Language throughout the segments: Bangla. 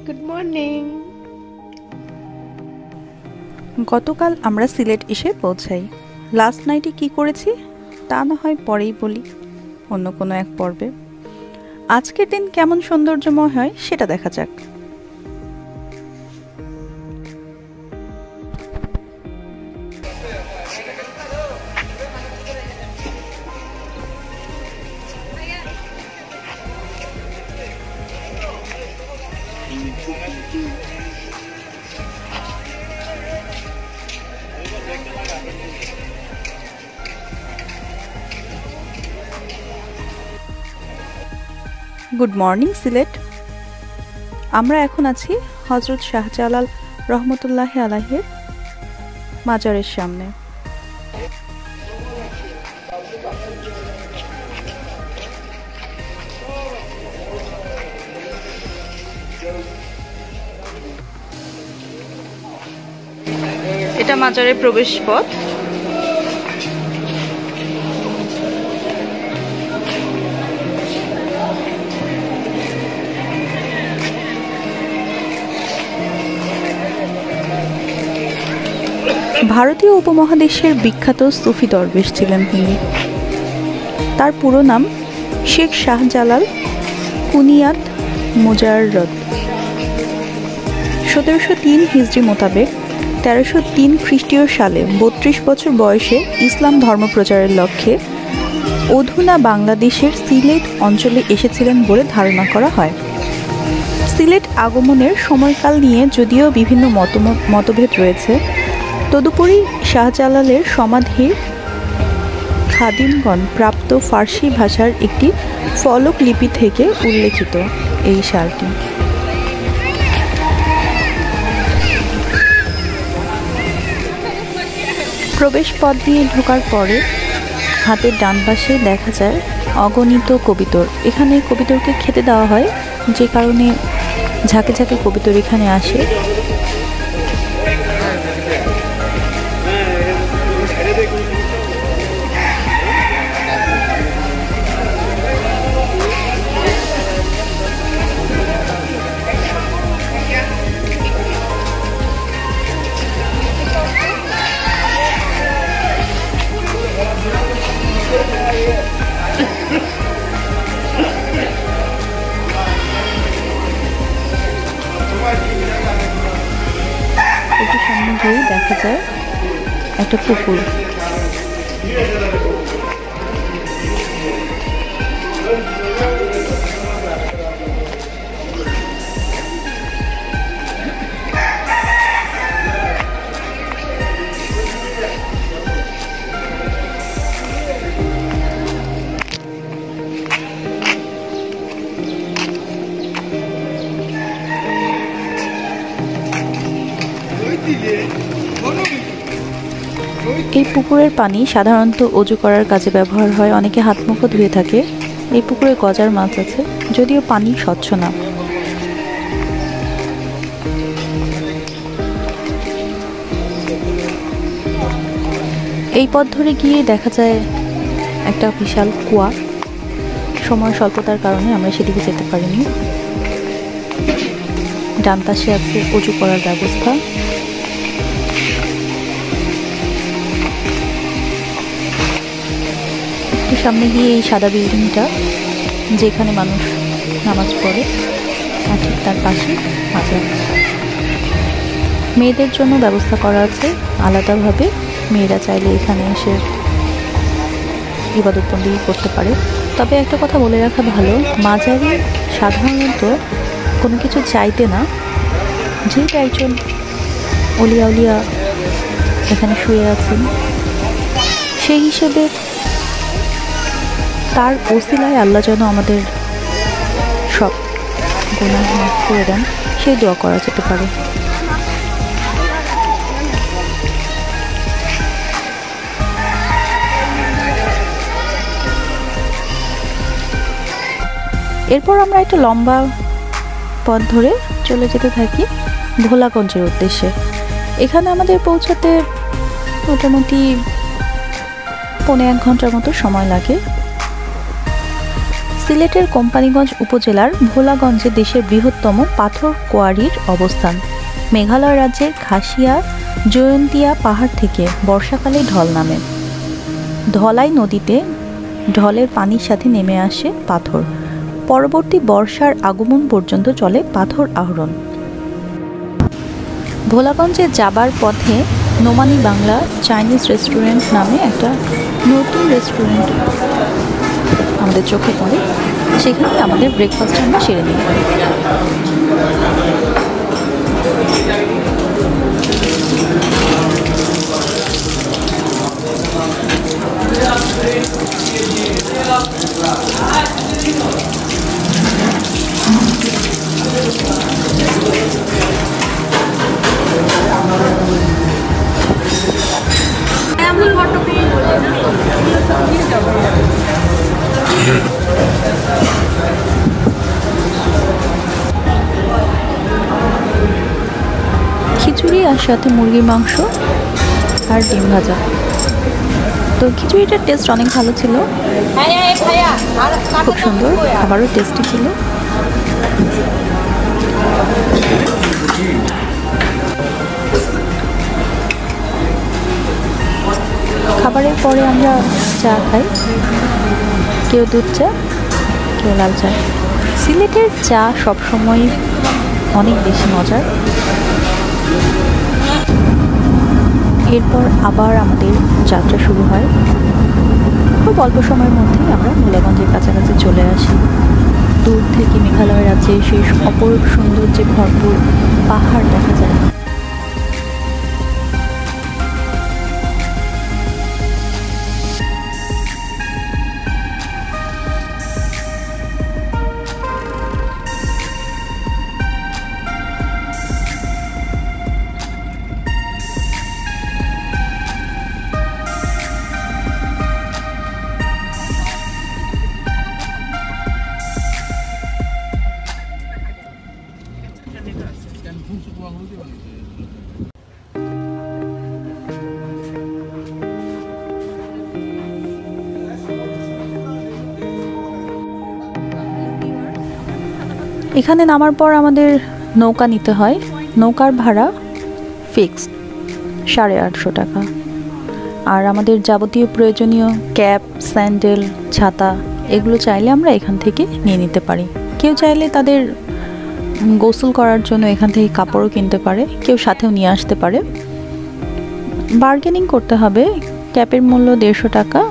Good morning. গতকাল আমরা সিলেট এসে পৌঁছাই। লাস্ট নাইটে কি করেছি তা না হয় পরেই বলি অন্য কোনো এক পর্বে। আজকের দিন কেমন সৌন্দর্যময় হয় সেটা দেখা যাক। Good morning Sylhet. আমরা এখন আছি হযরত শাহজালাল রহমতুল্লাহি আলাইহির মাজারের সামনে। এটা মাজারের প্রবেশ পথ। ভারতীয় উপমহাদেশের বিখ্যাত সুফি দরবেশ ছিলেন তিনি। তার পুরো নাম শেখ শাহজালাল কুনিয়াত মুজাররদ। 1703 হিজরি মোতাবেক 1303 খ্রিস্টীয় সালে 32 বছর বয়সে ইসলাম ধর্ম প্রচারের লক্ষ্যে অধুনা বাংলাদেশের সিলেট অঞ্চলে এসেছিলেন বলে ধারণা করা হয়। সিলেট আগমনের সময়কাল নিয়ে যদিও বিভিন্ন মতভেদ রয়েছে, তদুপরি শাহজালালের সমাধির খাদিমগণ প্রাপ্ত ফার্সি ভাষার একটি ফলক লিপি থেকে উল্লেখিত এই সালটি। প্রবেশ পথ দিয়ে ঢোকার পরে হাতের ডান পাশে দেখা যায় অগণিত কবিতর। এখানে কবিতরকে খেতে দেওয়া হয়, যে কারণে ঝাঁকে ঝাঁকে কবিতর এখানে আসে। একটু সামনে গিয়ে দেখা যায় একটা পুকুর। এই পুকুরের পানি সাধারণত অজু করার কাজে ব্যবহার হয়। অনেকে হাত মুখও ধুয়ে থাকে। এই পুকুরে গজার মাছ আছে, যদিও পানি স্বচ্ছ না। এই পথ ধরে গিয়ে দেখা যায় একটা বিশাল কুয়া। সময় স্বল্পতার কারণে আমরা সেদিকে যেতে পারিনি। ডান পাশে আছে অজু করার ব্যবস্থা। সামনে গিয়ে এই সাদা বিল্ডিংটা, যেখানে মানুষ নামাজ পড়ে, আর ঠিক তার পাশে মাজার। মেয়েদের জন্য ব্যবস্থা করা আছে আলাদাভাবে। মেয়েরা চাইলে এখানে এসে ইবাদতবন্দি করতে পারে। তবে একটা কথা বলে রাখা ভালো, মাজারে সাধারণত কোনো কিছু চাইতে না। যেহেতু একজন অলিয়া উলিয়া এখানে শুয়ে আছেন, সেই হিসেবে তার ওসিলায় আল্লাহ যেন আমাদের সব গুনাহ মাফ করে দেন, সেই দোয়া করা যেতে পারে। এরপর আমরা একটা লম্বা পথ ধরে চলে যেতে থাকি ভোলাগঞ্জের উদ্দেশ্যে। এখানে আমাদের পৌঁছাতে মোটামুটি 1.25 ঘন্টার মতো সময় লাগে। সিলেটের কোম্পানীগঞ্জ উপজেলার ভোলাগঞ্জে দেশের বৃহত্তম পাথর কোয়ারির অবস্থান। মেঘালয় রাজ্যের খাসিয়া জয়ন্তিয়া পাহাড় থেকে বর্ষাকালে ঢল নামে। ধলাই নদীতে ঢলের পানির সাথে নেমে আসে পাথর। পরবর্তী বর্ষার আগমন পর্যন্ত চলে পাথর আহরণ। ভোলাগঞ্জে যাবার পথে নোমানি বাংলা চাইনিজ রেস্টুরেন্ট নামে একটা নতুন রেস্টুরেন্ট আমাদের চোখে পড়ে। সেখানে আমাদের ব্রেকফাস্ট আমরা সেরে নিই। খিচুড়ি আর সাথে মুরগির মাংস আর ডিম ভাজা। তো খিচুড়িটার টেস্ট অনেক ভালো ছিল, খুব সুন্দর, খাবারও টেস্টি ছিল। খাবারের পরে আমরা চা খাই, কেউ দুধ চা, কেউ লাল চা। সিলেটের চা সবসময় অনেক বেশি মজার। এরপর আবার আমাদের যাত্রা শুরু হয়। খুব অল্প সময়ের মধ্যেই আমরা ভোলাগঞ্জের কাছাকাছি চলে আসি। দূর থেকে মেঘালয় রাজ্যের সেই অপরূপ সৌন্দর্যে ভরপুর পাহাড় দেখা যায়। এখানে নামার পর আমাদের নৌকা নিতে হয়। নৌকার ভাড়া ফিক্সড 850 টাকা। আর আমাদের যাবতীয় প্রয়োজনীয় ক্যাপ, স্যান্ডেল, ছাতা এগুলো চাইলে আমরা এখান থেকে নিয়ে নিতে পারি। কেউ চাইলে তাদের গোসল করার জন্য এখান থেকে কাপড়ও কিনতে পারে, কেউ সাথেও নিয়ে আসতে পারে। বার্গেনিং করতে হবে। ক্যাপের মূল্য 150 টাকা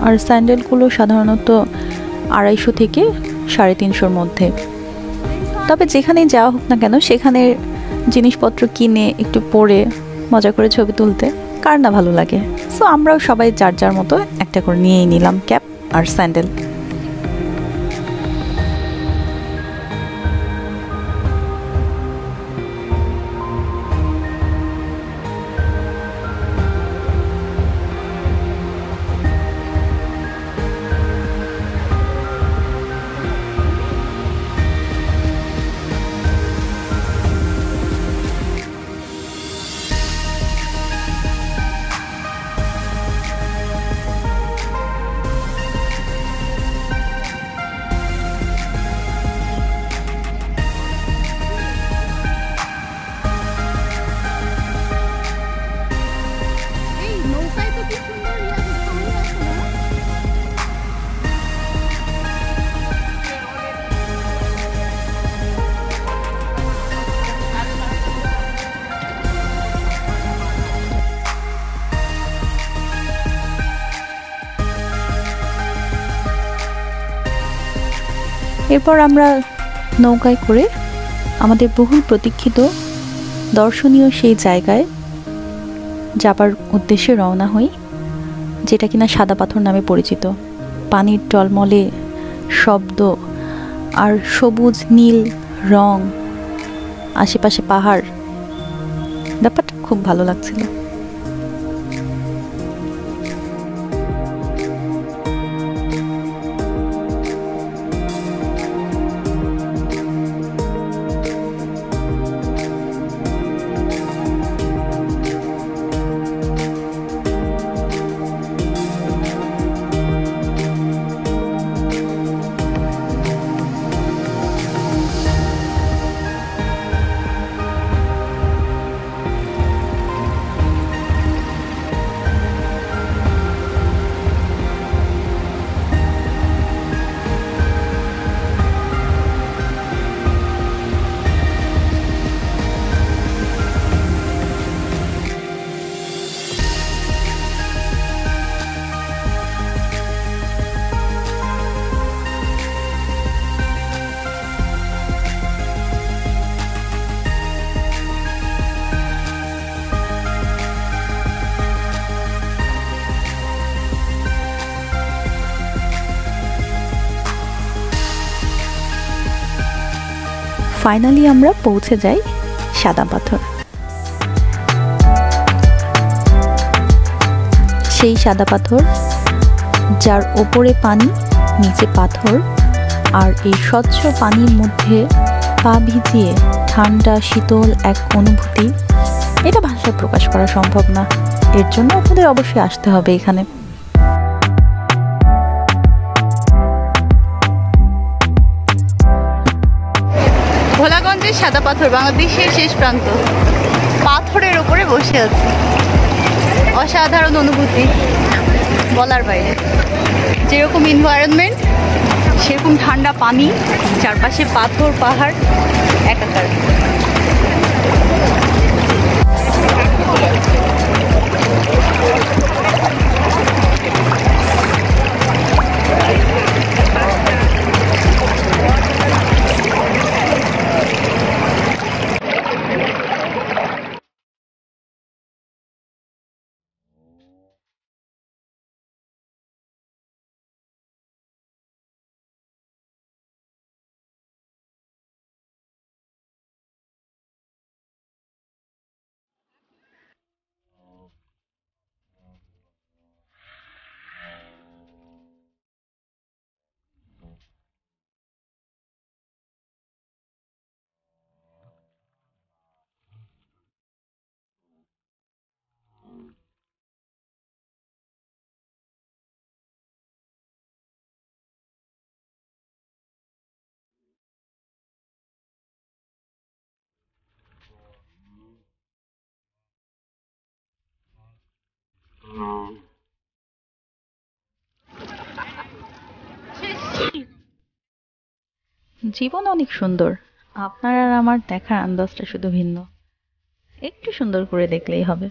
আর স্যান্ডেলগুলো সাধারণত 250 থেকে 350-র মধ্যে। তবে যেখানেই যাওয়া হোক না কেন সেখানে জিনিসপত্র কিনে একটু পরে মজা করে ছবি তুলতে কার না ভালো লাগে। সো আমরাও সবাই যার যার মতো একটা করে নিয়েই নিলাম ক্যাপ আর স্যান্ডেল। এরপর আমরা নৌকায় করে আমাদের বহুল প্রতীক্ষিত দর্শনীয় সেই জায়গায় যাবার উদ্দেশ্যে রওনা হই, যেটা কিনা সাদা পাথর নামে পরিচিত। পানির টলমলে শব্দ আর সবুজ নীল রং, আশেপাশে পাহাড়, ব্যাপারটা খুব ভালো লাগছিল। ফাইনালি আমরা পৌঁছে যাই সাদা পাথর। সেই সাদা পাথর যার ওপরে পানি, নিচে পাথর, আর এই স্বচ্ছ পানির মধ্যে পা ভিজিয়ে ঠান্ডা শীতল এক অনুভূতি, এটা ভাষায় প্রকাশ করা সম্ভব না। এর জন্য আপনাদের অবশ্যই আসতে হবে এখানে। ভোলাগঞ্জের সাদা পাথর বাংলাদেশের শেষ প্রান্ত, পাথরের ওপরে বসে আছে, অসাধারণ অনুভূতি বলার বাইরে। যেরকম এনভায়রনমেন্ট সেরকম ঠান্ডা পানি, চারপাশে পাথর পাহাড় একাকার। জীবন অনেক সুন্দর, আপনার আর আমার দেখার আন্দাজটা শুধু ভিন্ন। একটু সুন্দর করে দেখলেই হবে।